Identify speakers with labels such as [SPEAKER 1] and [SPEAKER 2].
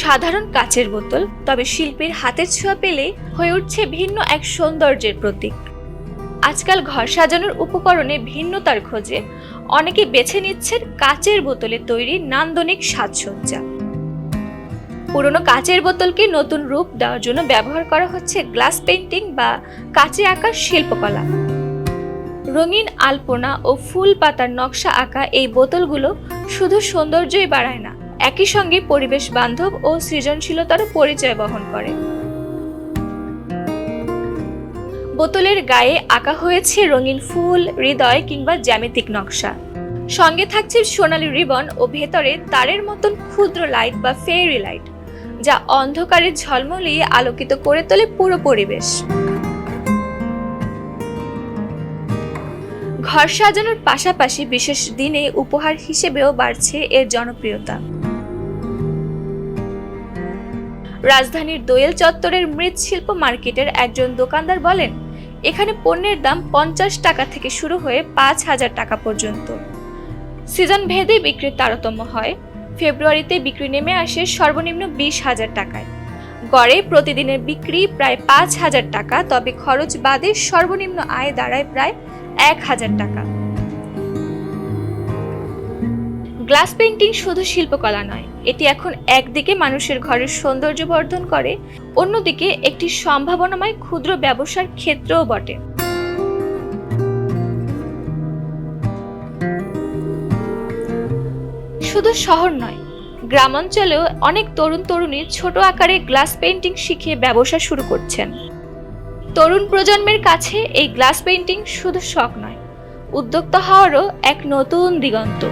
[SPEAKER 1] সাধারণ কাচের বোতল, তবে শিল্পীর হাতের ছোঁয়া পেলে হয়ে উঠছে ভিন্ন এক সৌন্দর্যের প্রতীক। আজকাল ঘর সাজানোর উপকরণে ভিন্নতার খোঁজে অনেকে বেছে নিচ্ছেন কাচের বোতলে তৈরি নান্দনিক সাজসজ্জা। পুরনো কাচের বোতলকে নতুন রূপ দেওয়ার জন্য ব্যবহার করা হচ্ছে গ্লাস পেইন্টিং বা কাচে আঁকার শিল্পকলা। রঙিন আলপনা ও ফুল পাতার নকশা আঁকা এই বোতলগুলো শুধু সৌন্দর্যই বাড়ায় না, একই সঙ্গে পরিবেশ বান্ধব ও সৃজনশীলতার পরিচয় বহন করে। বোতলের গায়ে আঁকা হয়েছে রঙিন ফুল, হৃদয় কিংবা জ্যামিতিক নকশা। সঙ্গে থাকছে সোনালী রিবন ও ভেতরে তারের মতন ক্ষুদ্র লাইট বা ফেয়ারি লাইট, যা অন্ধকারে ঝলমলিয়ে আলোকিত করে তোলে পুরো পরিবেশ। ঘর সাজানোর পাশাপাশি বিশেষ দিনে উপহার হিসেবেও বাড়ছে এর জনপ্রিয়তা। রাজধানীর দোয়েল চত্বরের মৃৎশিল্প মার্কেটের একজন দোকানদার বলেন, এখানে পণ্যের দাম 50 টাকা থেকে শুরু হয়ে 5,000 টাকা পর্যন্ত। সিজন ভেদে বিক্রির তারতম্য হয়। ফেব্রুয়ারিতে বিক্রি নেমে আসে সর্বনিম্ন 20,000 টাকায়। গড়ে প্রতিদিনের বিক্রি প্রায় 5,000 টাকা, তবে খরচ বাদে সর্বনিম্ন আয় দাঁড়ায় প্রায় 1,000 টাকা। গ্লাস পেইন্টিং শুধু শিল্পকলা নয়, এটি এখন একদিকে মানুষের ঘরের সৌন্দর্য বর্ধন করে, অন্যদিকে একটি সম্ভাবনাময় ক্ষুদ্র ব্যবসার ক্ষেত্রও বটে। শুধু শহর নয়, গ্রামাঞ্চলেও অনেক তরুণ তরুণী ছোট আকারে গ্লাস পেইন্টিং শিখে ব্যবসা শুরু করছেন। তরুণ প্রজন্মের কাছে এই গ্লাস পেইন্টিং শুধু শখ নয়, উদ্যোক্তা হওয়ারও এক নতুন দিগন্ত।